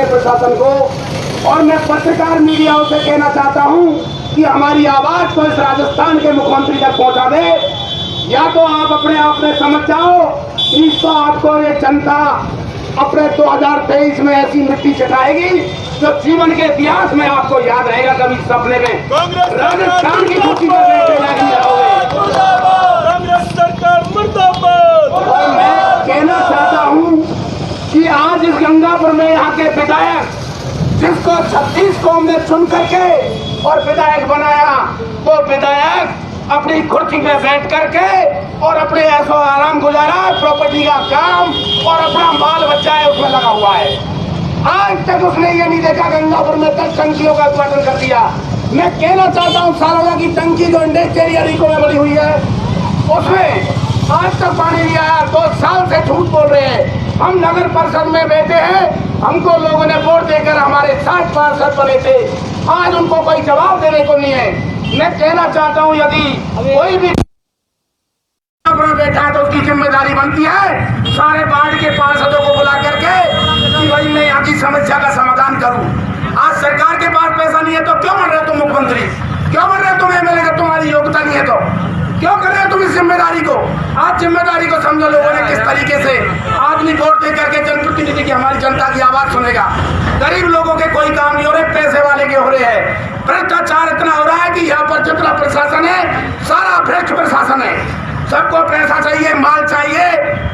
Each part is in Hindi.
के प्रशासन को। और मैं पत्रकार मीडियाओं से कहना चाहता हूं कि हमारी आवाज को इस राजस्थान के मुख्यमंत्री तक पहुंचा दे। या तो आप अपने आप में समझ जाओ, इसको आपको ये जनता अपने 2023 में ऐसी मिट्टी चटाएगी जो जीवन के इतिहास में आपको याद रहेगा। कभी सपने में राजस्थान की कुर्सी पर बैठे नहीं रहोगे। कांग्रेस सरकार मुर्दाबाद। और मैं कहना चाहता हूं कि आज इस गंगापुर में यहाँ के विधायक, जिसको 36 कौम ने चुन करके और विधायक बनाया, वो विधायक अपनी कुर्सी पे बैठ करके और अपने ऐसो आराम गुजारा, प्रॉपर्टी का काम और अपना बाल बच्चा है उसमें लगा हुआ है। आज तक उसने ये नहीं देखा गंगापुर में 10 टंकियों का उद्घाटन कर दिया। मैं कहना चाहता हूँ सारोगा की टंकी जो इंडस्ट्रियल एरिया में बनी हुई है उसमें आज तक पानी नहीं आया। 2 साल से झूठ बोल रहे हैं। हम नगर परिषद में बैठे हैं, हमको लोगों ने वोट देकर हमारे 60 पार्षद बने थे, आज उनको कोई जवाब देने को नहीं है। मैं कहना चाहता हूं यदि कोई भी बैठा है तो उसकी जिम्मेदारी बनती है सारे वार्ड के पार्षदों को बुला करके कि भाई मैं यहाँ की समस्या का समाधान करूं। आज सरकार के पास पैसा नहीं है तो क्यों बन रहे तुम मुख्यमंत्री, क्यों बन रहे तुम एमएलए का, तुम्हारी योग्यता नहीं है तो क्यों कर रहे हो तुम इस जिम्मेदारी को। आज जिम्मेदारी को समझो लोगों ने किस तरीके से आदमी वोट दे करके जनप्रतिनिधि की, हमारी जनता की आवाज सुनेगा। गरीब लोगों के कोई काम नहीं हो रहे, पैसे वाले के हो रहे हैं। भ्रष्टाचार इतना हो रहा है कि यहाँ पर जितना प्रशासन है सारा भ्रष्ट प्रशासन है। सबको पैसा चाहिए, माल चाहिए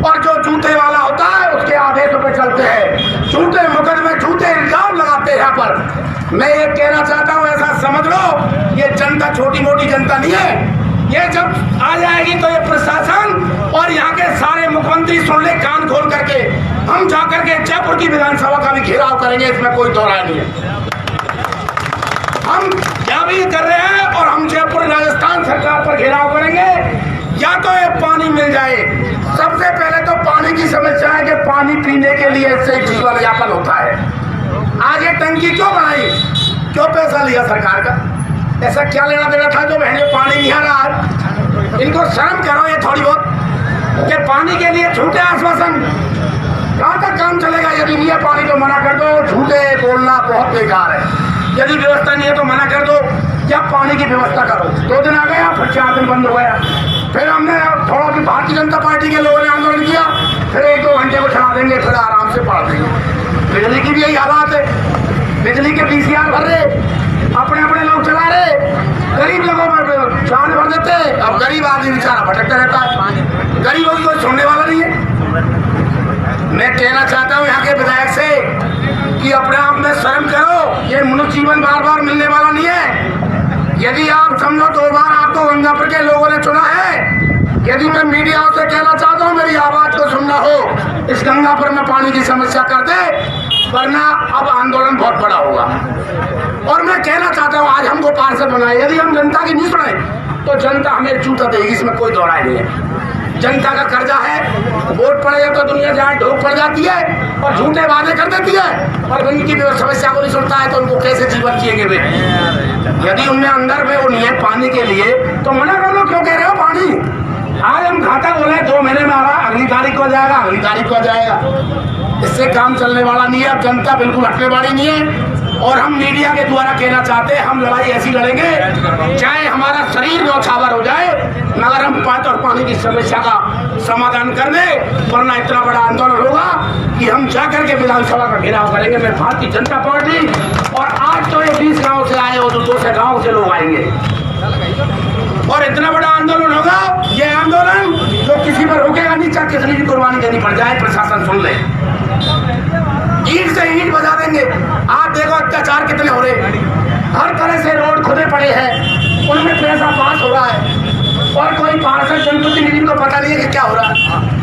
और जो जूते वाला होता है उसके आदेशों पे चलते हैं। झूठे मुकदमे, झूठे इल्जाम लगाते हैं यहाँ पर। मैं ये कहना चाहता हूँ ऐसा समझ लो ये जनता छोटी मोटी जनता नहीं है। ये जब आ जाएगी तो ये प्रशासन और यहाँ के सारे मुख्यमंत्री सुन ले कान खोल करके, हम जाकर के जयपुर की विधानसभा का भी घेराव करेंगे, इसमें कोई दो राय नहीं है। हम क्या भी कर रहे हैं और हम जयपुर राजस्थान सरकार पर घेराव करेंगे। या तो ये पानी मिल जाए, सबसे पहले तो पानी की समस्या है कि पानी पीने के लिए इससे जीवन यापन होता है। आज ये टंकी क्यों बनाई, क्यों पैसा लिया सरकार का, ऐसा क्या लेना देना था जो बहने पानी नहीं आ रहा। इनको शर्म करो ये थोड़ी बहुत कि पानी के लिए झूठे आश्वासन, कहाँ तक काम चलेगा। यदि नहीं है पानी तो मना कर दो, झूठे बोलना बहुत बेकार है। यदि व्यवस्था नहीं है तो मना कर दो या पानी की व्यवस्था करो। 2 दिन आ गया, फिर 4 दिन बंद हो गया। फिर हमने थोड़ा कि भारतीय जनता पार्टी के लोगों ने आंदोलन किया, फिर 1-2 घंटे को चला देंगे, फिर आराम से पढ़ देंगे। बिजली की भी यही हालात है, बिजली के VCR भर रहे, अपने अपने लोग चला रहे, गरीब लोगों पर चांद भर देते। अब गरीब आदमी बेचारा भटकता रहता है, गरीबों की कोई सुनने वाला नहीं है। मैं कहना चाहता हूँ यहाँ के विधायक से कि अपने आप में शर्म करो, ये मनुष्य जीवन बार बार मिलने वाला नहीं है। यदि आप समझो 2 बार आपको गंगापुर के लोगों ने चुना है। यदि मैं मीडिया से कहना चाहता हूँ मेरी आवाज को सुनना हो, इस गंगापुर में पानी की समस्या कर दे, वरना अब आंदोलन बहुत बड़ा होगा। और मैं कहना चाहता हूँ आज हमको पार्षद बनाए, यदि हम जनता की नहीं सुने तो जनता हमें जूता देगी, इसमें कोई दो राय नहीं है। जनता का कर्जा है, वोट पड़ेगा तो दुनिया जहाँ ढोक पड़ जाती है और झूठे वादे कर देती है और उनकी समस्या को नहीं सुनता है तो उनको कैसे जीवन जिएंगे वे। यदि उनमें अंदर में वो नहीं है पानी के लिए तो मना कर लो, क्यों कह रहे हो पानी। आज हम खाता बोले 2 महीने में आ रहा, अगली तारीख को जाएगा, अगली तारीख को जाएगा, इससे काम चलने वाला नहीं है। अब जनता बिल्कुल हटने वाली नहीं है और हम मीडिया के द्वारा कहना चाहते हैं हम लड़ाई ऐसी लड़ेंगे चाहे हमारा शरीर न्यौछावर हो जाए, मगर हम और पानी की समस्या का समाधान कर दे, वरना इतना बड़ा आंदोलन होगा कि हम जाकर के विधानसभा का घेराव करेंगे। मैं भारतीय जनता पार्टी और आज तो ये 20 गाँव से आए हो तो 200 गाँव से लोग आएंगे और इतना बड़ा आंदोलन होगा। ये आंदोलन जो किसी पर रुकेगा नहीं, चाहे किसी की कुर्बानी देनी पड़ जाए, प्रशासन सुन ले, ईंट से ईंट बजा देंगे। आप देखो अत्याचार कितने हो रहे, हर तरह से रोड खुदे पड़े हैं, उनमें पैसा पास हो रहा है और कोई पार्षद जनप्रतिनिधि को पता नहीं है कि क्या हो रहा है।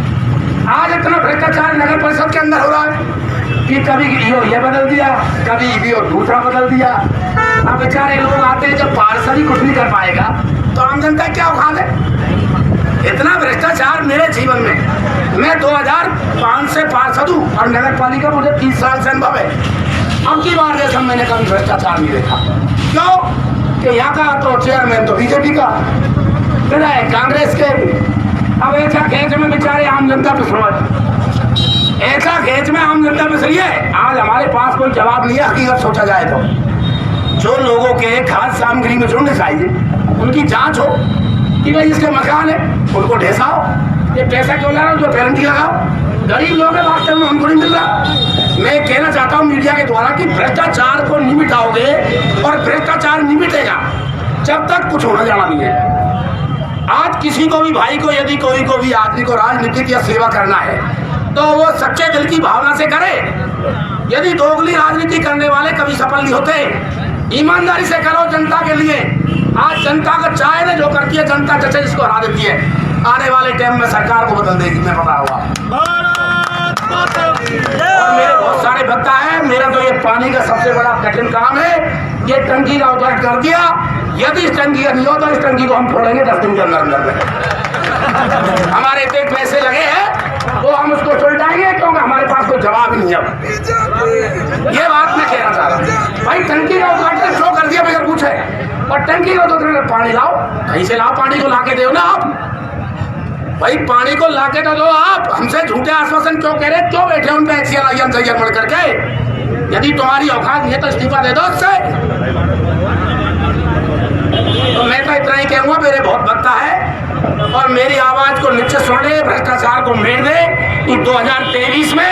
आज इतना भ्रष्टाचार नगर परिषद के अंदर हो रहा है कि कभी ईओ ये बदल दिया, कभी ईओ दूसरा बदल दिया। अब बेचारे लोग आते हैं, जब पार्षद ही कुछ नहीं कर पाएगा तो आम जनता क्या उखाड़ है। इतना भ्रष्टाचार मेरे जीवन में, मैं 2005 से पार्षद हूँ और नगर पालिका मुझे 30 साल से अनुभव है। अब की बार जैसा मैंने कभी भ्रष्टाचार नहीं देखा। क्यों कि यहाँ का तो चेयरमैन तो बीजेपी का, विधायक कांग्रेस के। अब ऐसा खेच में बेचारे आम जनता पे समझ ऐसा खेच में आम जनता में सही है। आज हमारे पास कोई जवाब नहीं है, हकीकत सोचा जाए तो जो लोगों के खाद्य सामग्री में झुंड चाहिए उनकी जांच हो कि भाई इसके मकान है, उनको ढेसाओ। ये पैसा क्यों ला रहा हो, जो गारंटी लगाओ। गरीब लोगों के वास्तव में उनको नहीं मिल रहा। मैं कहना चाहता हूँ मीडिया के द्वारा कि भ्रष्टाचार को नहीं मिटाओगे और भ्रष्टाचार नहीं मिटेगा जब तक कुछ होना जाना नहीं है। आज किसी को भी भाई को, यदि कोई को भी आदमी को राजनीतिक या सेवा करना है तो वो सच्चे दिल की भावना से करे। यदि दोगली राजनीति करने वाले कभी सफल नहीं होते। ईमानदारी से करो जनता के लिए। आज जनता का चाय ने जो करती है, जनता चचे इसको हरा देती है। आने वाले टाइम में सरकार को बदल देगी, मैं बता हुआ। और मेरे बहुत सारे भक्ता है, मेरा तो ये पानी का सबसे बड़ा कठिन काम है। ये टंकी का उद्घाटन कर दिया, यदि इस टंकी का नहीं हो तो इस टंकी को हम फोड़ेंगे 10 दिन के अंदर में। हमारे इतने पैसे लगे हैं वो हम उसको सुलटाएंगे क्योंकि हमारे पास कोई जवाब ही नहीं है। ये बात मैं कहना चाह रहा हूँ। भाई टंकी का उद्घाटन क्यों कर दिया बगैर पूछे, और टंकी को तो पानी लाओ, कहीं से लाओ, पानी को लाके दो ना आप। भाई पानी को लाके तो दो आप। हमसे झूठे आश्वासन क्यों कह रहे, क्यों बैठे उन पे एक्सियन बढ़ करके। यदि तुम्हारी औकात नहीं है तो इस्तीफा दे दो उससे। तो मैं तो इतना ही कहूँगा, मेरे बहुत भक्ता है और मेरी आवाज को नीचे सुन ले, भ्रष्टाचार को मेर दे कि 2023 में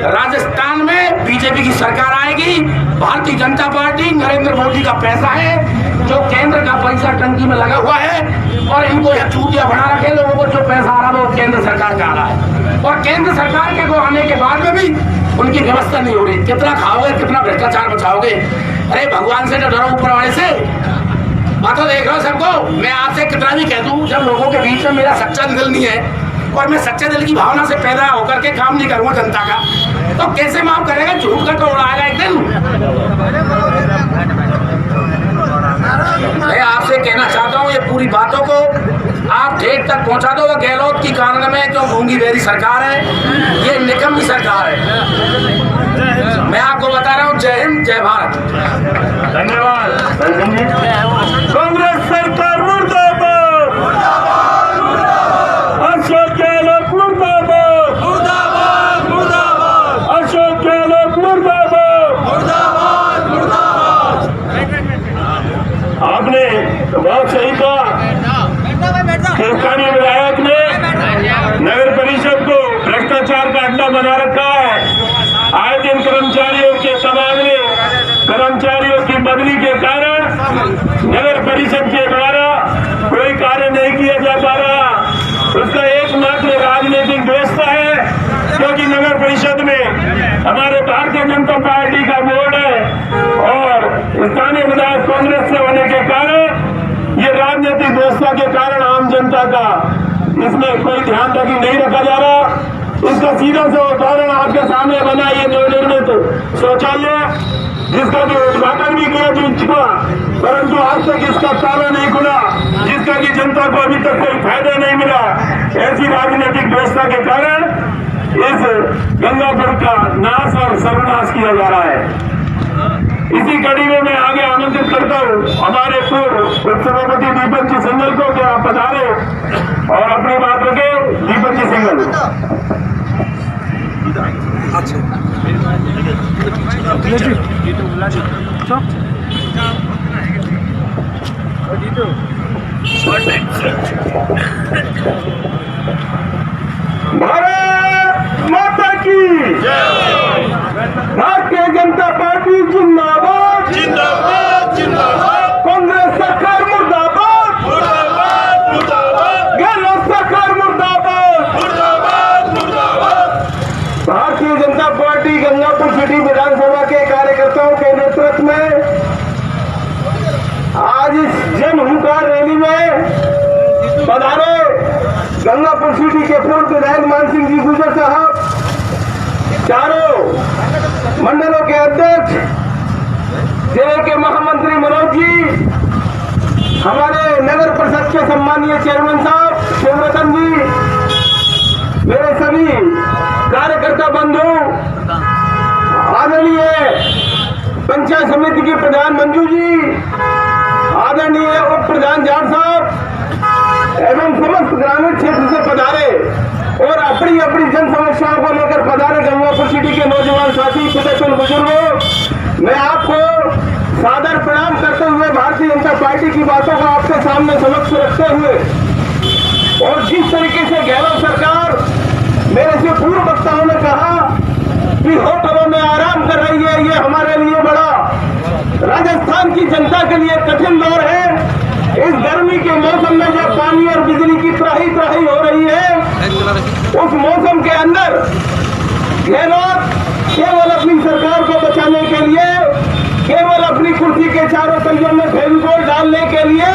राजस्थान में बीजेपी की सरकार आएगी। भारतीय जनता पार्टी, नरेंद्र मोदी का पैसा है जो केंद्र का पैसा टंकी में लगा हुआ है और इनको यह चूतिया बना रखे। लोगों को जो पैसा आ रहा है वो केंद्र सरकार का आ रहा है और केंद्र सरकार के को आने के बाद में भी उनकी व्यवस्था नहीं हो रही। कितना खाओगे, कितना भ्रष्टाचार बचाओगे। अरे भगवान से तो डरो, ऊपर वाले से। बातों देख रहा हूँ सबको। मैं आपसे कितना भी कह दूं, जब लोगों के बीच में मेरा सच्चा दिल नहीं है और मैं सच्चे दिल की भावना से पैदा होकर के काम नहीं करूंगा जनता का, तो कैसे माफ करेगा। झूठ का तो उड़ाएगा एक दिन। मैं आपसे कहना चाहता हूँ ये पूरी बातों को आप ठेठ तक पहुंचा दो। गहलोत की कारण में जो गूंगी बेरी सरकार है, ये निकम्मी सरकार है। मैं आपको बता रहा हूँ। जय हिंद, जय भारत। धन्यवाद। कांग्रेस सरकार मुर्दाबाद, अशोक गहलोत मुर्दाबाद, अशोक गहलोत मुर्दाबाद। आपने बहुत सही कहा। स्थानीय विधायक ने नगर परिषद को भ्रष्टाचार का अड्डा बना रखा है। आए दिन कर्मचारियों के तबादले, कर्मचारियों की बदली के कारण नगर परिषद के द्वारा कोई कार्य नहीं किया जा पा रहा। उसका एकमात्र राजनीतिक व्यवस्था है, क्योंकि नगर परिषद में हमारे भारतीय जनता पार्टी का बोर्ड है और स्थानीय विधायक कांग्रेस से होने के कारण ये राजनीतिक व्यवस्था के कारण आम जनता का इसमें कोई ध्यान रखी नहीं रखा जा रहा। इसका सीधा सा उदाहरण आपके सामने बना ये नवनिर्मित शौचालय, जिसका जो उद्घाटन भी किया जा चुका, परंतु आज तक इसका ताला नहीं खुला, जिसका कि जनता को अभी तक कोई फायदा नहीं मिला। ऐसी राजनीतिक व्यवस्था के कारण इस गंगापुर का नाश और सर्वनाश किया जा रहा है। इसी कड़ी में मैं आगे आमंत्रित करता हूँ हमारे पूर्व उपसभापति दीपक जी सिंघल को कि आप पधारे और अपनी बात रखें। दीपक जी सिंघल। भारत माता की भारतीय जनता पार्टी जिंदाबाद, जिंदाबाद जिंदाबाद, कांग्रेस सरकार मुर्दाबाद, मुर्दाबाद मुर्दाबाद, गहलोत सरकार मुर्दाबाद, मुर्दाबाद मुर्दाबाद। भारतीय जनता पार्टी गंगापुर सिटी विधानसभा के कार्यकर्ताओं के नेतृत्व में आज इस जन हुंकार रैली में पधारे गंगापुर सिटी के पूर्व विधायक मान सिंह जी गुजर साहब, चारों मंडलों के अध्यक्ष, जिले के महामंत्री मनोज जी, हमारे नगर परिषद के सम्मानीय चेयरमैन साहब शिवरतन जी, मेरे सभी कार्यकर्ता बंधु, आदरणीय पंचायत समिति के प्रधान मंजू जी, आदरणीय उप प्रधान जाट साहब एवं समस्त ग्रामीण क्षेत्र से पधारे और अपनी अपनी जन समस्याओं को लेकर पधारे गंगापुर सिटी के नौजवान साथी पितृ बुजुर्गों, मैं आपको सादर प्रणाम करते हुए भारतीय जनता पार्टी की बातों को आपके सामने समक्ष रखते हुए, और जिस तरीके से गहलोत सरकार, मेरे से पूर्व वक्ताओं ने कहा कि होटलों में आराम कर रही है, ये हमारे लिए बड़ा, राजस्थान की जनता के लिए कठिन दौर है। इस गर्मी के मौसम में जब पानी और बिजली की त्राही त्राही हो रही है, उस मौसम के अंदर गहलोत केवल अपनी सरकार को बचाने के लिए, केवल अपनी कुर्सी के चारों तलियों में फेविकोल डालने के लिए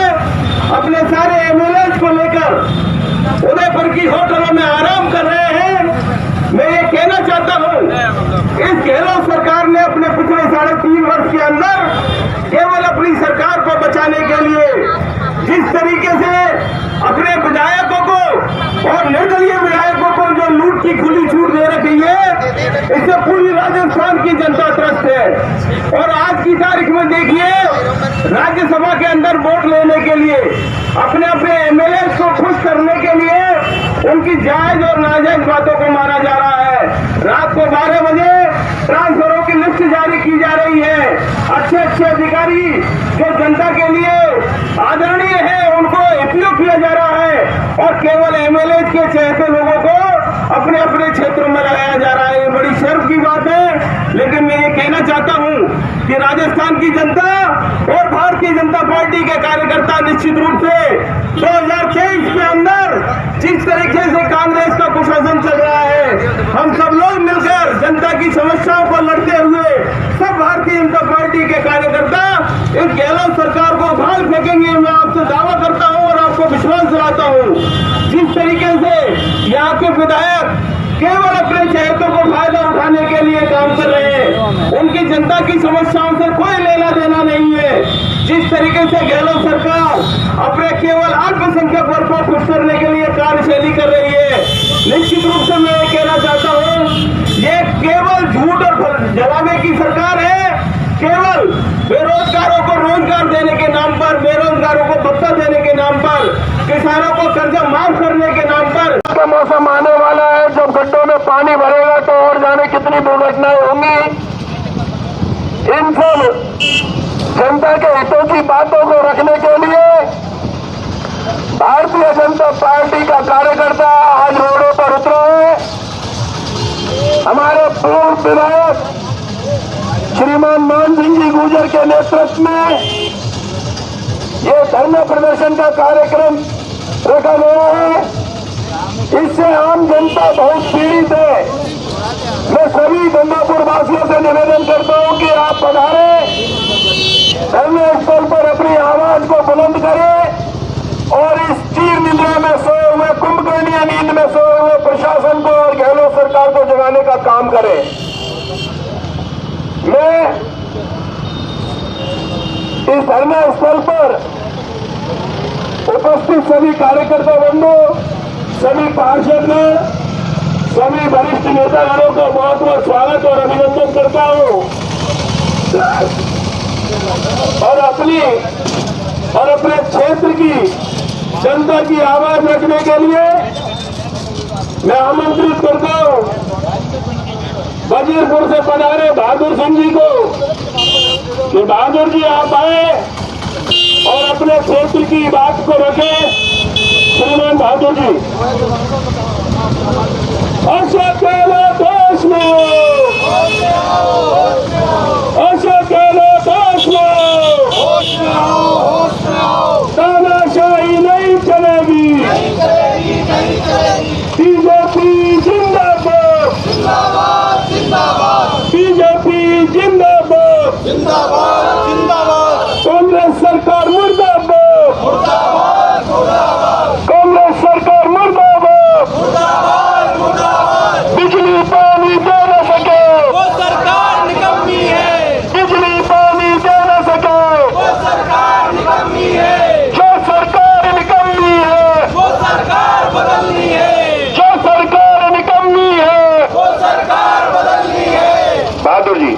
अपने सारे एमएलए को लेकर उदयपुर की होटलों में आराम कर रहे हैं। मैं ये कहना चाहता हूँ, इस गहलोत सरकार ने अपने पिछले 3.5 वर्ष के अंदर केवल अपनी सरकार को बचाने के लिए जिस तरीके से अपने विधायकों को और निर्दलीय विधायकों को जो लूट की खुली छूट दे रखी है, इससे पूरी राजस्थान की जनता त्रस्त है। और आज की तारीख में देखिए, राज्यसभा के अंदर वोट लेने के लिए, अपने अपने एमएलए को खुश करने के लिए उनकी जायज और नाजायज बातों को मारा जा रहा है। रात को 12 बजे ट्रांसफरों की लिस्ट जारी की जा रही है। अच्छे अच्छे अधिकारी जो जनता के लिए आदरणीय है, उनको उपयोग किया जा रहा है और केवल एमएलए के चहेते लोगों को अपने अपने क्षेत्रों में लगाया जा रहा है। ये बड़ी शर्म की बात है। लेकिन मैं ये कहना चाहता हूँ कि राजस्थान की जनता और भारतीय जनता पार्टी के कार्यकर्ता निश्चित रूप से 2023 के अंदर जिस तरीके से कांग्रेस का कुशासन चल रहा है, हम सब लोग मिलकर जनता की समस्याओं को लड़ते हुए सब भारतीय जनता पार्टी के कार्यकर्ता इस गहलोत सरकार को उखाड़ फेंकेंगे। मैं आपसे दावा करता हूं और आपको विश्वास दिलाता हूं। जिस तरीके से यहाँ के विधायक केवल अपने चहेतों को फायदा उठाने के लिए काम कर रहे हैं, उनकी जनता की समस्याओं से कोई लेना देना नहीं है। जिस तरीके से गहलोत सरकार अपने केवल अल्पसंख्यक वर्ग को खुश करने के लिए कार्यशैली कर रही है, निश्चित रूप से मैं ये कहना चाहता हूँ, ये केवल झूठ और जलाने की सरकार है। केवल बेरोजगारों को रोजगार देने के नाम पर, बेरोजगारों को भत्ता देने के नाम पर, किसानों को कर्जा माफ करने के नाम पर। का मौसम आने वाला है, जब गड्ढों में पानी भरेगा तो और जाने कितनी दुर्घटनाएं होंगी। इन सब जनता के हितों की बातों को रखने के लिए भारतीय जनता पार्टी का कार्यकर्ता आज रोडों पर उतरा है। हमारे पूर्व विधायक श्रीमान मान सिंह जी गुर्जर के नेतृत्व में ये धरना प्रदर्शन का कार्यक्रम रखा गया है। इससे आम जनता बहुत पीड़ित है। मैं सभी गंगापुर वासियों से निवेदन करता हूं कि आप पधारे, धरने स्थल पर अपनी आवाज को बुलंद करें और इस चीर निद्रा में सोए हुए, कुंभकर्णीय नींद में सोए हुए प्रशासन को और गहलोत सरकार को जगाने का काम करें। मैं इस धरना स्थल पर उपस्थित सभी कार्यकर्ता बंधु, सभी पार्षदगण, सभी वरिष्ठ नेतागणों का बहुत बहुत स्वागत और अभिनंदन करता हूं। और अपने क्षेत्र की जनता की आवाज रखने के लिए मैं आमंत्रित करता हूं वजीरपुर से पधारे बहादुर सिंह जी को कि बहादुर जी आप आए और अपने क्षेत्र की बात को रखें। श्रीमान बहादुर जी, अशोक गहलोत होश में हो, अशोक गहलोत होश में हो, तानाशाही नहीं चलेगी, बीजेपी जिंदाबाद, बीजेपी जिंदाबाद, कांग्रेस सरकार मुर्दाबाद, कांग्रेस सरकार मुर्दाबाद, बिजली पानी दे न सके वो सरकार निकम्मी है, बिजली पानी दे न सके वो सरकार निकम्मी है, जो सरकार निकम्मी है, वो सरकार बदलनी है, जो सरकार निकम्मी है, वो सरकार बदलनी है। बहादुर जी,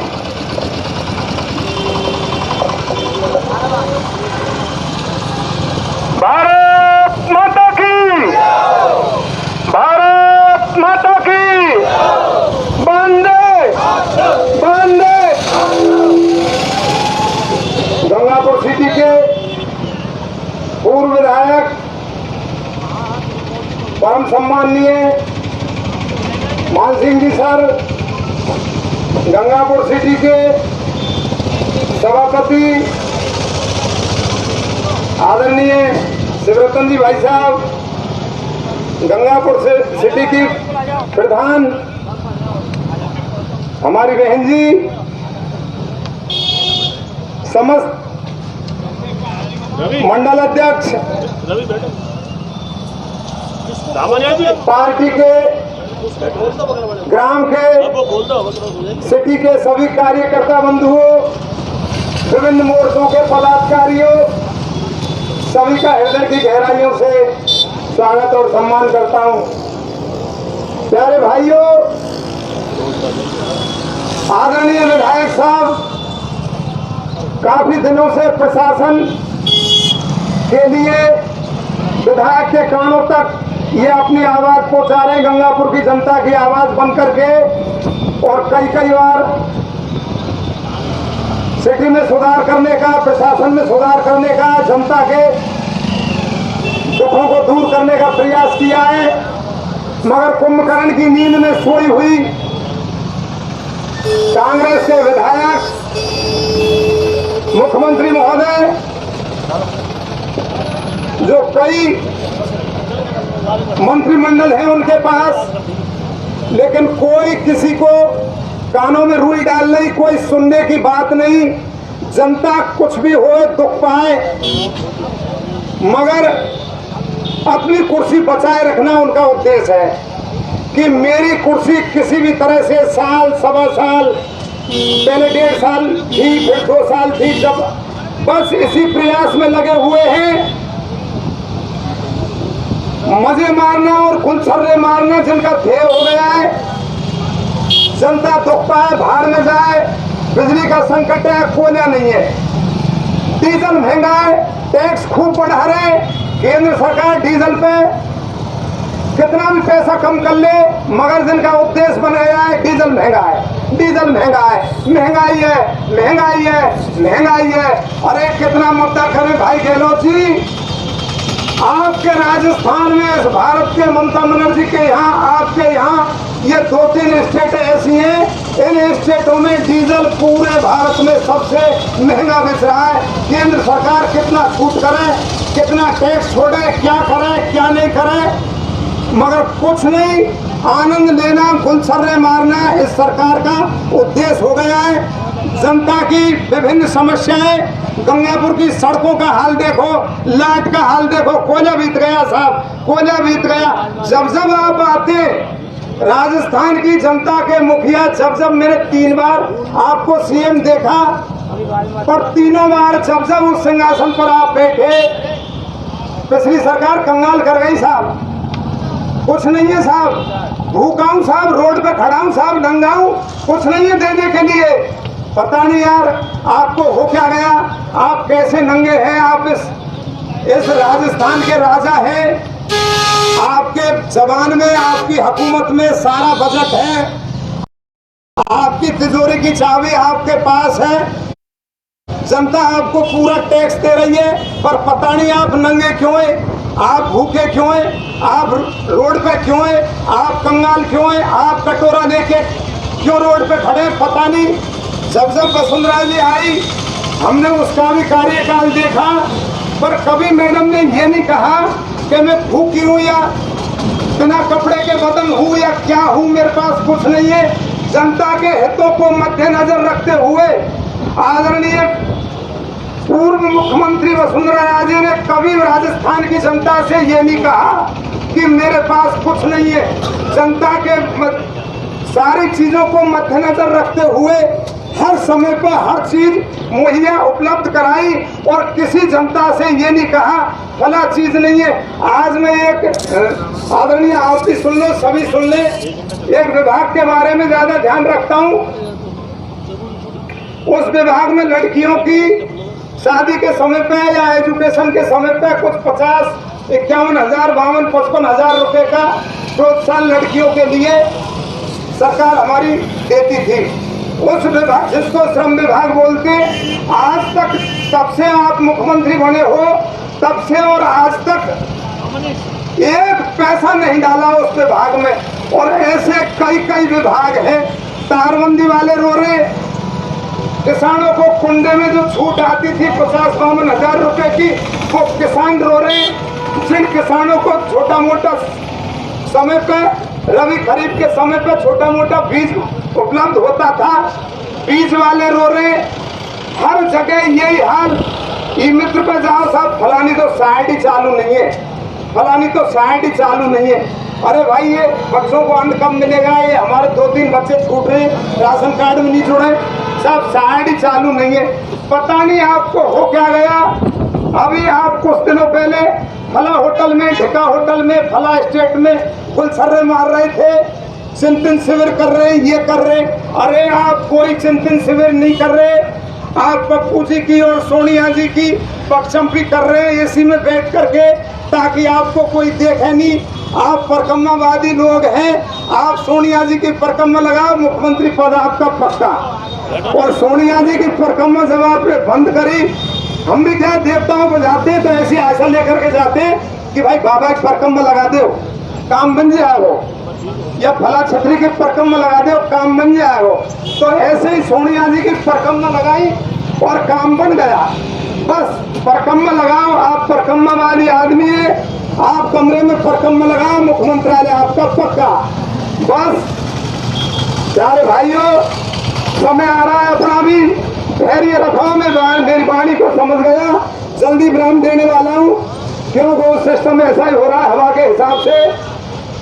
सम्माननीय मान सिंह जी सर, गंगापुर सिटी के सभापति आदरणीय शिवरतन जी भाई साहब, गंगापुर से सिटी की प्रधान हमारी बहन जी, समस्त मंडल अध्यक्ष, पार्टी के, ग्राम के, सिटी के सभी कार्यकर्ता बंधुओं, विभिन्न मोर्चों के पदाधिकारियों, सभी का हृदय की गहराइयों से स्वागत और सम्मान करता हूं। प्यारे भाइयों, आदरणीय विधायक साहब काफी दिनों से प्रशासन के लिए विधायक के कानों तक ये अपनी आवाज पहुंचा रहे हैं, गंगापुर की जनता की आवाज बन करके, और कई बार सिटी में सुधार करने का, प्रशासन में सुधार करने का, जनता के दुखों को दूर करने का प्रयास किया है, मगर कुंभकर्ण की नींद में सोई हुई कांग्रेस के विधायक, मुख्यमंत्री महोदय, जो कई मंत्रिमंडल है उनके पास, लेकिन कोई किसी को कानों में रुई डाल नहीं, कोई सुनने की बात नहीं। जनता कुछ भी हो, दुख पाए, मगर अपनी कुर्सी बचाए रखना उनका उद्देश्य है कि मेरी कुर्सी किसी भी तरह से साल, सवा साल, पहले 1.5 साल थी, फिर 2 साल थी, जब बस इसी प्रयास में लगे हुए हैं। मजे मारना और गुलछर्रे मारना जिनका ध्येय हो गया है, जनता दुख पाए, बाहर में जाए, बिजली का संकट है, कोयला नहीं है, डीजल महंगा है, टैक्स खूब बढ़ा रहे, केंद्र सरकार डीजल पे कितना भी पैसा कम कर ले, मगर जिनका उद्देश्य बन गया है डीजल महंगा है, डीजल महंगा है, महंगाई है, महंगाई है, महंगाई है। अरे कितना मुद्दा करें भाई गहलोत जी, आपके राजस्थान में, इस भारत के ममता बनर्जी के यहाँ, आपके यहाँ ये 2-3 स्टेटें ऐसी हैं, इन स्टेटों में डीजल पूरे भारत में सबसे महंगा बेच रहा है। केंद्र सरकार कितना छूट करे, कितना टैक्स छोड़े, क्या करे, क्या नहीं करे, मगर कुछ नहीं, आनंद लेना, गुलछर्रे मारना इस सरकार का उद्देश्य हो गया है। जनता की विभिन्न समस्याएं, गंगापुर की सड़कों का हाल देखो, लाइट का हाल देखो, कोयला बीत गया साहब, कोयला बीत गया। जब जब आप आते, राजस्थान की जनता के मुखिया, जब मैंने 3 बार आपको सीएम देखा, पर तीनों बार जब उस सिंहासन पर आप बैठे, पिछली सरकार कंगाल कर गई साहब, कुछ नहीं है साहब, भूखा हूं साहब, रोड पे खड़ा हूं साहब, नंगा हूं, कुछ नहीं है देने के लिए। पता नहीं यार आपको हो क्या गया, आप कैसे नंगे हैं, आप इस राजस्थान के राजा हैं, आपके जबान में, आपकी हुकूमत में सारा बजट है, आपकी तिजोरी की चाबी आपके पास है, जनता आपको पूरा टैक्स दे रही है, पर पता नहीं आप नंगे क्यों हैं, आप भूखे क्यों हैं, आप रोड पे क्यों हैं, आप कंगाल क्यों हैं, आप कटोरा लेके क्यों रोड पे खड़े, पता नहीं। जब वसुंधरा जी आई, हमने उसका भी कार्यकाल देखा, पर कभी मैडम ने ये नहीं कहा कि मैं भूखी हूँ या बिना कपड़े के बदन हूँ या क्या हूँ, मेरे पास कुछ नहीं है। जनता के हितों को मद्देनजर रखते हुए आदरणीय पूर्व मुख्यमंत्री वसुंधरा राजे ने कभी राजस्थान की जनता से ये नहीं कहा कि मेरे पास कुछ नहीं है। जनता के सारी चीजों को मद्देनजर रखते हुए हर समय पर हर चीज मुहैया उपलब्ध कराई, और किसी जनता से ये नहीं कहा फला चीज नहीं है। आज मैं एक आदरणीय, आप भी सुन लो, सभी सुन ले, एक विभाग के बारे में ज्यादा ध्यान रखता हूँ। उस विभाग में लड़कियों की शादी के समय पे या एजुकेशन के समय पे कुछ 50, 51 हजार, 52, 55 हजार रुपए का प्रोत्साहन लड़कियों के लिए सरकार हमारी देती थी। उस विभाग, जिसको श्रम विभाग बोलते, आज तक, तब से आप मुख्यमंत्री बने हो, तब से और आज तक एक पैसा नहीं डाला उस विभाग में। और ऐसे कई कई विभाग हैं। तारबंदी वाले रो रहे, किसानों को कुंडे में जो छूट आती थी 50-52 हजार रुपए की, वो किसान रो रहे। जिन किसानों को छोटा मोटा समय पे, रबी खरीफ के समय पे छोटा मोटा बीज उपलब्ध होता था, बीज वाले रो रहे। हर जगह यही हाल। ई मित्र पे जाओ साहब, फलानी तो साइड ही चालू नहीं है, फलानी तो साइड ही चालू नहीं है। अरे भाई ये बच्चों को अन्न कम मिलेगा, ये हमारे 2-3 बच्चे छूट रहे, राशन कार्ड में नहीं जुड़े, सब साइड ही चालू नहीं है। पता नहीं आपको हो क्या गया। अभी आप कुछ दिनों पहले फला होटल में, ढिका होटल में, फला स्टेट में गुलछर्रे मार रहे थे, चिंतन शिविर कर रहे, ये कर रहे। अरे आप कोई चिंतन शिविर नहीं कर रहे, आप पप्पू जी की और सोनिया जी की पक्षमपी कर रहे हैं एसी में बैठ करके, ताकि आपको कोई देखे नहीं। आप परकम्मावादी लोग हैं। आप सोनिया जी की परकम्मा लगाओ, मुख्यमंत्री पद आपका पक्का। और सोनिया जी की परकम्मा जब आपने बंद करी, हम भी क्या देवताओं को जाते तो ऐसी आशा लेकर के जाते कि भाई बाबा की परकम्मा लगा दो, काम बन जाएगा, या फला छतरी के परकम्मा लगा दो, काम बन जाएगा। तो ऐसे ही सोनिया जी की परकम्मा लगाई और काम बन गया। बस परकम्मा लगाओ, आप परकम्मा वाली आदमी है, आप कमरे में परकम्मा लगाओ, मुख्यमंत्रालय आपका पक्का। बस प्यारे भाइयों, समय आ रहा है अपना भी, धैर्य रखो। मैं मेरी वाणी को समझ गया, जल्दी विराम देने वाला हूँ, क्योंकि वो सिस्टम ऐसा ही हो रहा है हवा के हिसाब से।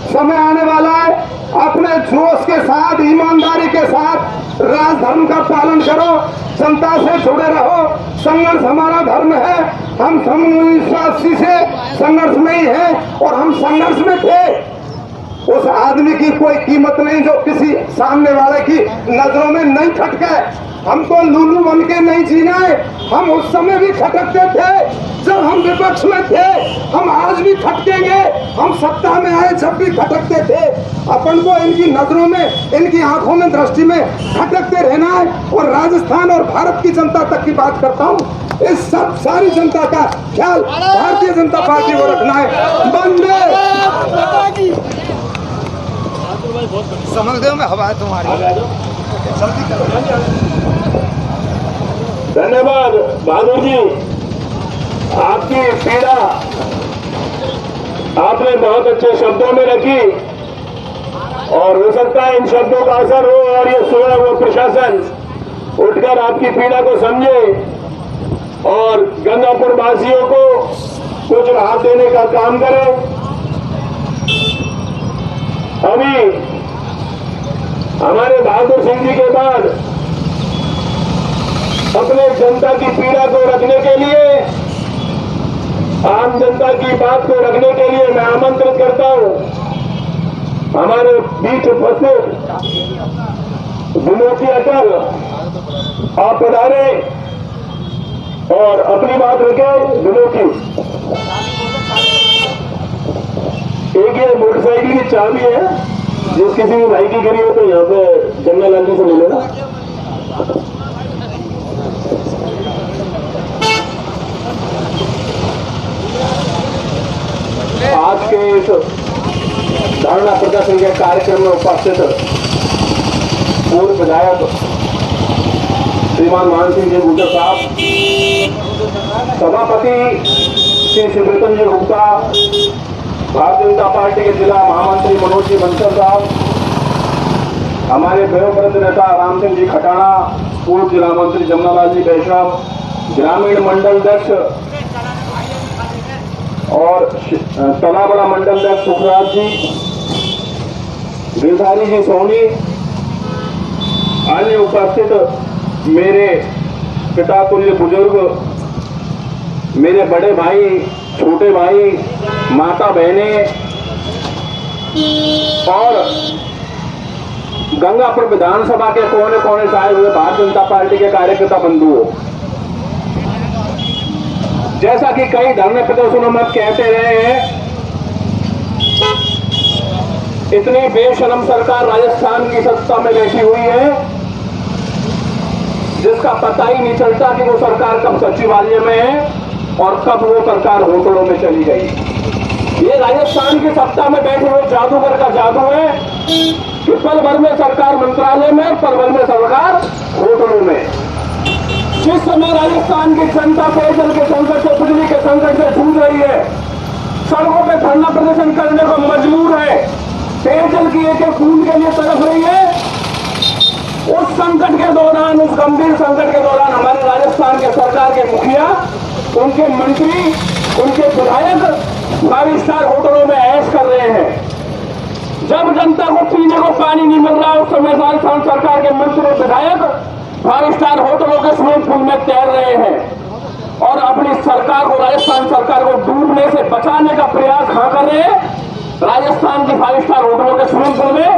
समय आने वाला है, अपने जोश के साथ, ईमानदारी के साथ राजधर्म का पालन करो, जनता से जुड़े रहो। संघर्ष हमारा धर्म है, हम 1980 से संघर्ष में ही है, और हम संघर्ष में थे। उस आदमी की कोई कीमत नहीं जो किसी सामने वाले की नजरों में नहीं खटके। हमको लूलू बन के नहीं जीना है। हम उस समय भी खटकते थे जब हम विपक्ष में थे, हम आज भी खटकेंगे। हम सत्ता में आए जब भी खटकते थे। अपन को इनकी नजरों में, इनकी आंखों में, दृष्टि में खटकते रहना है। और राजस्थान और भारत की जनता तक की बात करता हूँ, इस सब सारी जनता का ख्याल भारतीय जनता पार्टी को रखना है। बंदे समझ गए, मैं हवा है तुम्हारी। धन्यवाद बहादुर जी, आपकी पीड़ा आपने बहुत अच्छे शब्दों में रखी, और हो सकता है इन शब्दों का असर हो और ये सोया हुआ प्रशासन उठकर आपकी पीड़ा को समझे और गंगापुर वासियों को कुछ राहत देने का काम करे। अभी हमारे बहादुर सिंह जी के बाद अपने जनता की पीड़ा को रखने के लिए, आम जनता की बात को रखने के लिए मैं आमंत्रित करता हूं हमारे बीच उपस्थित विनोदी अटल, आप पधारे और अपनी बात रखें। विनोदी, एक ये मोटरसाइकिल की चाबी है, जिस किसी भी भाई की करी हो तो यहाँ पे जंगल लाल जी से ले लेना। आज के इस धरना प्रदर्शन के कार्यक्रम में उपस्थित पूर्व विधायक श्रीमान मान सिंह जी गुप्ता साहब, सभापति श्री शिवरतन जी गुप्ता, भारतीय जनता पार्टी के जिला महामंत्री मनोज जी बंसल साहब, हमारे वयोवृद्ध नेता राम सिंह जी खटाना, पूर्व जिला मंत्री जमुनालाल जी वैष्णव, ग्रामीण मंडल अध्यक्ष और तलाबड़ा मंडल अध्यक्ष सुखराज जी, गिरधारी जी सोनी, अन्य उपस्थित मेरे पिता तुल्य बुजुर्ग, मेरे बड़े भाई, छोटे भाई, माता बहने और गंगापुर विधानसभा के कोने कोने से आए हुए भारतीय जनता पार्टी के कार्यकर्ता बंधुओं, जैसा कि कई धरने प्रदर्शनों में कहते रहे हैं, इतनी बेशरम सरकार राजस्थान की सत्ता में बैठी हुई है जिसका पता ही नहीं चलता कि वो सरकार कब सचिवालय में है और कब वो सरकार होटलों में चली गई। ये राजस्थान की सत्ता में बैठे हुए जादूगर का जादू है कि पल भर में सरकार मंत्रालय में, पल भर में सरकार होटलों में। जिस समय राजस्थान की जनता पेयजल के संकट से, बिजली के संकट से जूझ रही है, सड़कों पे धरना प्रदर्शन करने को मजबूर है, पेयजल की एक एक बूंद के लिए तरफ रही है, उस संकट के दौरान, उस गंभीर संकट के दौरान हमारे राजस्थान के सरकार के मुखिया, उनके मंत्री, उनके विधायक 5 स्टार होटलों में ऐश कर रहे हैं। जब जनता को पीने को पानी नहीं मिल रहा, उस समय राजस्थान सरकार के मंत्री विधायक 5 स्टार होटलों के स्विमिंग पूल में तैर रहे हैं और अपनी सरकार को, राजस्थान सरकार को डूबने से बचाने का प्रयास कहां कर रहे हैं? राजस्थान की 5 स्टार होटलों के स्विमिंग पूल में,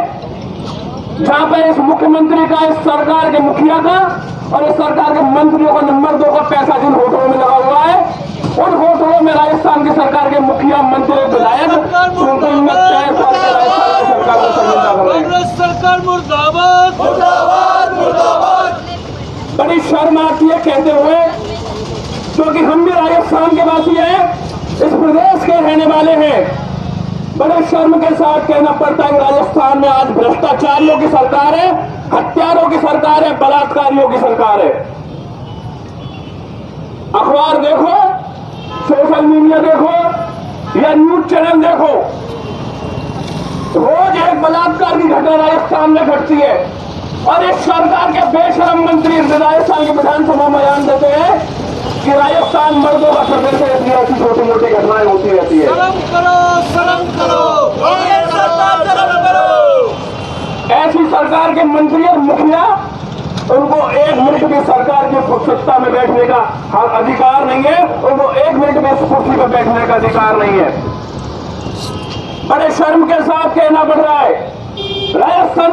जहां पर इस मुख्यमंत्री का, इस सरकार के मुखिया का और इस सरकार के मंत्रियों का नंबर 2 का पैसा जिन होटलों में लगा हुआ है, उन होटलों में राजस्थान की सरकार के मुखिया, मंत्री, विधायक सरकार को शर्मिंदा कर रहे हैं। कांग्रेस सरकार मुर्दाबाद, मुर्दाबाद, मुर्दाबाद। बड़ी शर्म आती है कहते हुए, क्योंकि हम भी राजस्थान के वासी हैं, इस प्रदेश के रहने वाले हैं। बड़े शर्म के साथ कहना पड़ता है कि राजस्थान में आज भ्रष्टाचारियों की सरकार है, हत्यारों की सरकार है, बलात्कारियों की सरकार है। अखबार देखो, सोशल मीडिया देखो या न्यूज चैनल देखो, रोज एक बलात्कार की घटना राजस्थान में घटती है और इस सरकार के बेशरम मंत्री राजस्थान की विधानसभा में बयान देते हैं कि राजस्थान मर्दों का प्रदेश है, इसलिए ऐसी छोटी मोटी घटनाएं होती रहती है। शर्म करो, शर्म करो, कांग्रेस सरकार शर्म करो। ऐसी सरकार के मंत्री और मुखिया, उनको 1 मिनट भी सरकार की सत्ता में बैठने का अधिकार नहीं है, उनको 1 मिनट भी इस कुर्सी पर बैठने का अधिकार नहीं है। बड़े शर्म के साथ कहना पड़ रहा है, राजस्थान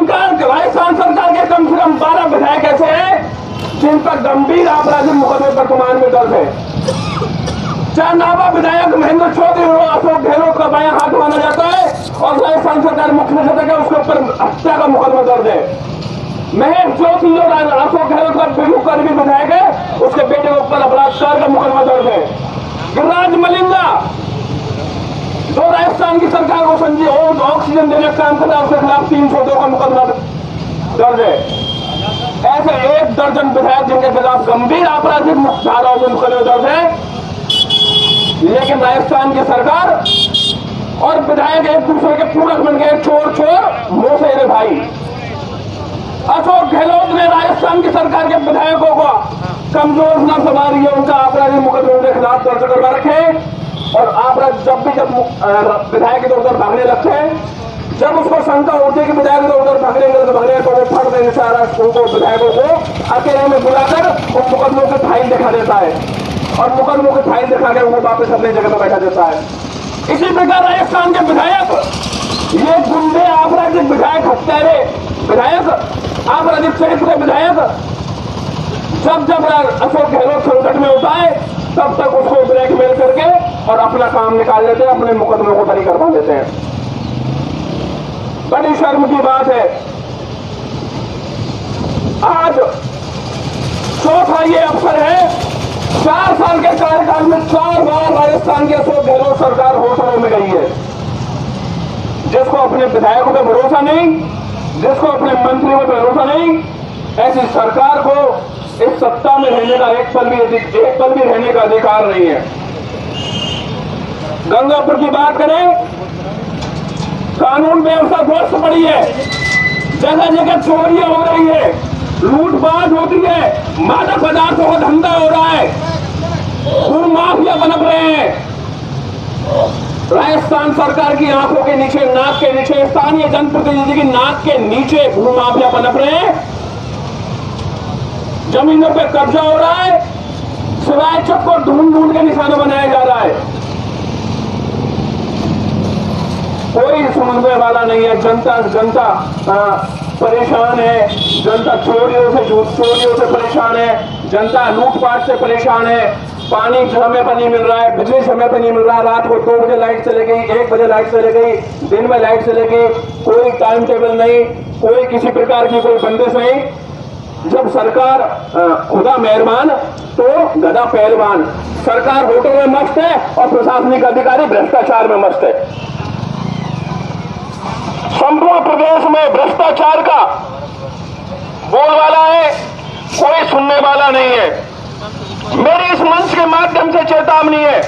सरकार के कम से कम 12 विधायक ऐसे हैं जिन पर गंभीर आपराधिक मुकदमे वर्तमान में दर्ज है। चाहे नाबा विधायक महेंद्र चौधरी हो, अशोक गहलोत का बायां हाथ माना जाता है और राजस्थान सरकार मुख्य सचिव है, उसके ऊपर हत्या का मुकदमा दर्ज है। महेश ज्योति जो अशोक गहलोत का बिल्लू कर्मी विधायक है, उसके बेटे के ऊपर बलात्कार का मुकदमा दर्ज है। गिरिराज मलिंगा जो राजस्थान की सरकार को संजीव ऑक्सीजन देने का काम कर रहा है, उसके खिलाफ 302 का मुकदमा दर्ज है। ऐसे 1 दर्जन विधायक जिनके खिलाफ गंभीर आपराधिक धाराओं में मुकदमे दर्ज है, लेकिन राजस्थान की सरकार और विधायक एक दूसरे के पूरक बन गए, चोर चोर मोसेरे भाई। अशोक गहलोत ने राजस्थान की सरकार के विधायकों को कमजोर न समझ रही है, उनका आपराधिक मुकदमे उनके खिलाफ दर्ज करवा रखे और आपराध जब विधायक इधर उधर भागने लगते हैं, जब उसको शंका होती है कि विधायक इधर उधर भागने तो वो फट देने सारा उनको विधायकों को अकेले में बुलाकर उन मुकदमों की फाइल दिखा देता है और मुकदमों की फाइल दिखा के उनको वापस अपनी जगह पर बैठा देता है। इसी प्रकार राजस्थान के विधायक, ये गुंडे, आपराधिक विधायक, हत्यारे विधायक, आपराधिक चरित्र के विधायक, जब अशोक गहलोत संकट में होता है तब तक उसको ब्लैकमेल करके और अपना काम निकाल लेते हैं, अपने मुकदमे को बरी करवा देते हैं। बड़ी शर्म की बात है, आज चौथा ये अवसर है, 4 साल के कार्यकाल में 4 बार राजस्थान की अशोक गहलोत सरकार होटलों में गई है। जिसको अपने विधायकों पर भरोसा नहीं, जिसको अपने मंत्रियों पर भरोसा नहीं, ऐसी सरकार को इस सत्ता में रहने का एक पल भी रहने का अधिकार नहीं है। गंगापुर की बात करें, कानून व्यवस्था ध्वस्त पड़ी है, जगह जगह चोरियां हो रही है, लूटपाट होती है, मादक पदार्थों का धंधा हो रहा है, भू माफिया पनप रहे हैं। राजस्थान सरकार की आंखों के नीचे, नाक के नीचे, स्थानीय जनप्रतिनिधि की नाक के नीचे भू माफिया पनप रहे हैं। जमीनों पे कब्जा हो रहा है, सिवाय चक्कर ढूंढ ढूंढ के निशाना बनाया जा रहा है। कोई समझने वाला नहीं है। जनता परेशान है, जनता चोरियों से परेशान है, जनता लूटपाट से परेशान है। पानी समय पर नहीं मिल रहा है, बिजली समय पर नहीं मिल रहा है। रात को 2 बजे लाइट चले गई, 1 बजे लाइट चले गई, दिन में लाइट चले गई, कोई टाइम टेबल नहीं, कोई किसी प्रकार की कोई बंदिश नहीं। जब सरकार खुदा मेहरबान तो गधा पहलवान। सरकार होटल में मस्त है और प्रशासनिक अधिकारी भ्रष्टाचार में मस्त है। संपूर्ण प्रदेश में भ्रष्टाचार का बोलबाला है, कोई सुनने वाला नहीं है। मेरी इस मंच के माध्यम से चेतावनी है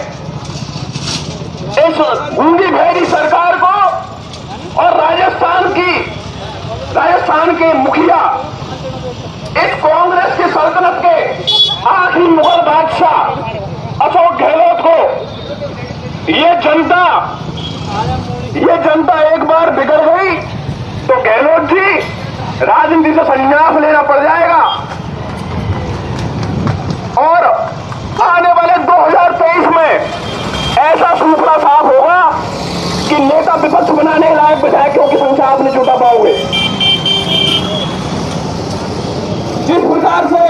इस गूंगी भेड़ी सरकार को और राजस्थान के मुखिया, इस कांग्रेस की सल्तनत के आखिरी मुगल बादशाह अशोक गहलोत को। ये जनता एक बार बिगड़ गई तो गहलोत जी राजनीति से संन्यास लेना पड़ जाएगा और आने वाले 2023 में ऐसा सूखड़ा साफ होगा कि नेता विपक्ष बनाने लायक विधायकों की संख्या आप नहीं जुटा पाओगे। जिस प्रकार से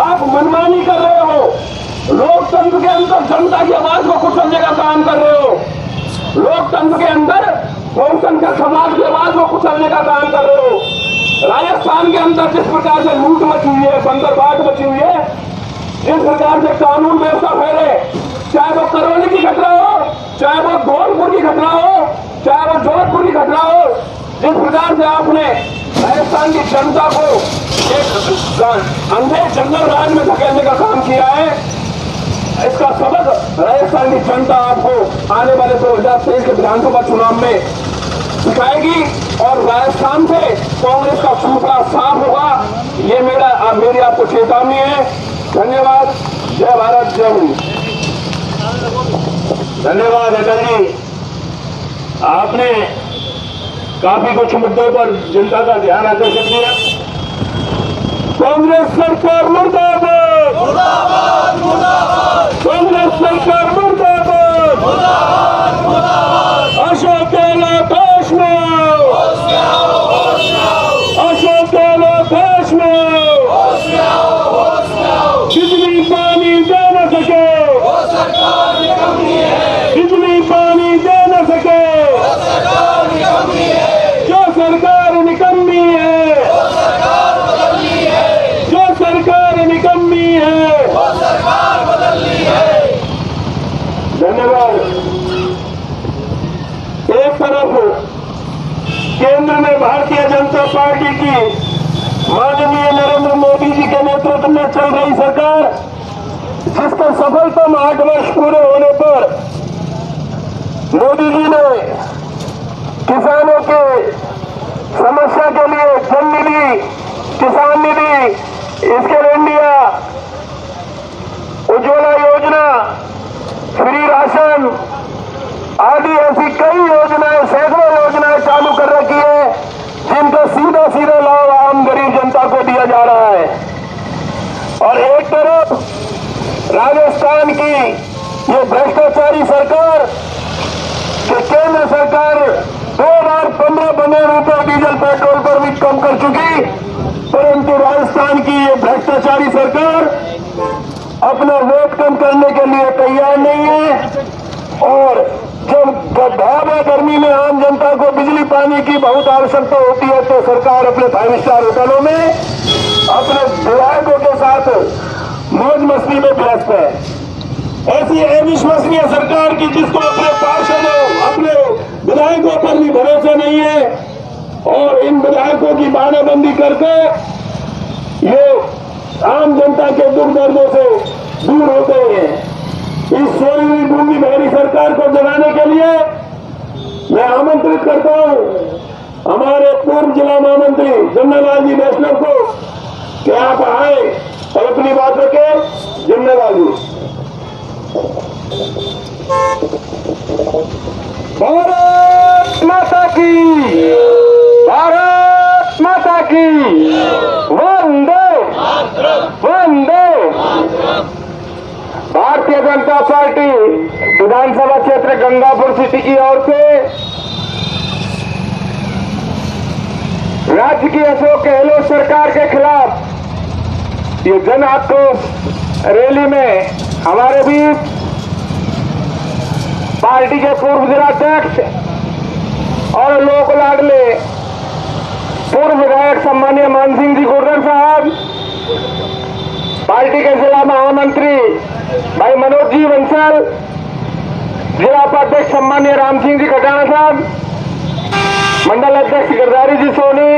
आप मनमानी कर रहे हो, लोकतंत्र के अंदर जनता की आवाज को कुचलने का काम कर रहे हो, लोकतंत्र के अंदर बहुसंख्यक समाज की आवाज को कुचलने का काम कर रहे हो। राजस्थान के अंदर जिस प्रकार से लूट मची हुई है, बंदरबाट मची हुई है, जिस प्रकार से कानून व्यवस्था फैले, चाहे वो करौली की घटना हो, चाहे वो धौलपुर की घटना हो, चाहे वो जोधपुर की घटना हो, जिस प्रकार से आपने राजस्थान की जनता को एक अंधे जंगल राज में धकेलने का काम किया है, इसका सबक राजस्थान की जनता आपको आने वाले 2023 के विधानसभा चुनाव में सिखाएगी और राजस्थान से कांग्रेस का सूखड़ा साफ होगा। ये मेरी आपको चेतावनी है। धन्यवाद। जय भारत, जय हिंद। धन्यवाद अटल जी, आपने काफी कुछ मुद्दों पर जनता का ध्यान आकर्षित किया। कांग्रेस सरकार मुर्दाबाद, मुर्दाबाद मुर्दाबाद, कांग्रेस सरकार मुर्दाबाद, मुर्दाबाद मुर्दाबाद। अशोक गहलोत देश में, अशोक गहलोत देश में, बिजली पानी दे न सके, वो सरकार निकम्मी है, बिजली पानी दे न सके, वो सरकार निकम्मी है, जो सरकार निकम्मी है, वो सरकार बदलनी है, जो सरकार निकम्मी है। वो सरकार बदलनी है। धन्यवाद। एक तरफ केंद्र में भारतीय जनता पार्टी की माननीय नरेंद्र मोदी जी के नेतृत्व में चल रही सरकार, जिसके सफलतम 8 वर्ष पूरे होने पर मोदी जी ने किसानों के समस्या के लिए जन निधि, किसान निधि, स्किल इंडिया, उज्ज्वला योजना, फ्री राशन आदि ऐसी कई योजनाएं, सैकड़ों योजनाएं चालू कर रखी है, जिनका सीधा सीधा लाभ आम गरीब जनता को दिया जा रहा है। और एक तरफ राजस्थान की ये भ्रष्टाचारी सरकार, कि केंद्र सरकार 2 बार 15 रुपए डीजल पेट्रोल पर भी कम कर चुकी, परंतु राजस्थान की ये भ्रष्टाचारी सरकार अपना वेट कम करने के लिए तैयार नहीं है। और जब भयावह गर्मी में आम जनता को बिजली पानी की बहुत आवश्यकता होती है तो सरकार अपने 5 स्टार होटलों में अपने विधायकों के साथ मौज मस्ती में व्यस्त है। ऐसी अविश्वसनीय सरकार की जिसको अपने पार्षदों, अपने विधायकों पर भी भरोसा नहीं है और इन विधायकों की बाड़ाबंदी करके ये आम जनता के दुख दर्दों से दूर होते हैं। इस सोई हुई गूंगी भेड़ी सरकार को जगाने के लिए मैं आमंत्रित करता हूं हमारे पूर्व जिला महामंत्री जमनालाल जी वैष्णव को कि आप आए और अपनी बात रखें। जमनालाल जी। भारत माता की, भारत माता की, वंदे वंदे। भारतीय जनता पार्टी विधानसभा क्षेत्र गंगापुर सिटी की ओर से राज्य की अशोक गहलोत सरकार के खिलाफ ये जन आक्रोश रैली में हमारे बीच पार्टी के पूर्व जिलाध्यक्ष और लोक लाडले पूर्व विधायक सम्मानीय मान सिंह जी गुर्जर साहब, पार्टी के जिला महामंत्री भाई मनोज जी बंसल, जिला उपाध्यक्ष सम्मानीय राम सिंह जी खटाना साहब, मंडल अध्यक्ष गिरधारी जी सोनी,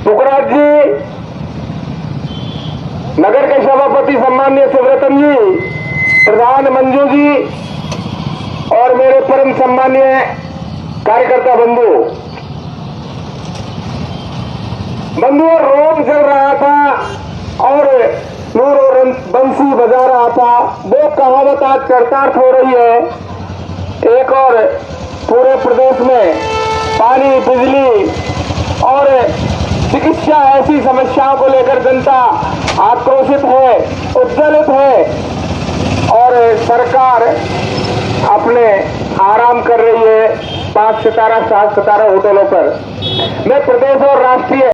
पुखराज जी, नगर के सभापति सम्मानीय शिवरतन जी, प्रधान मंजू जी और मेरे परम सम्मानीय कार्यकर्ता बंधुओं, रोम चल रहा था और नूर और बंसी बजा रहा था। वो कहावत आज चरितार्थ हो रही है। एक और पूरे प्रदेश में पानी, बिजली और चिकित्सा ऐसी समस्याओं को लेकर जनता आक्रोशित है, उज्जवलित है और सरकार अपने आराम कर रही है 5 सितारा 7 सितारा होटलों पर। मैं प्रदेश और राष्ट्रीय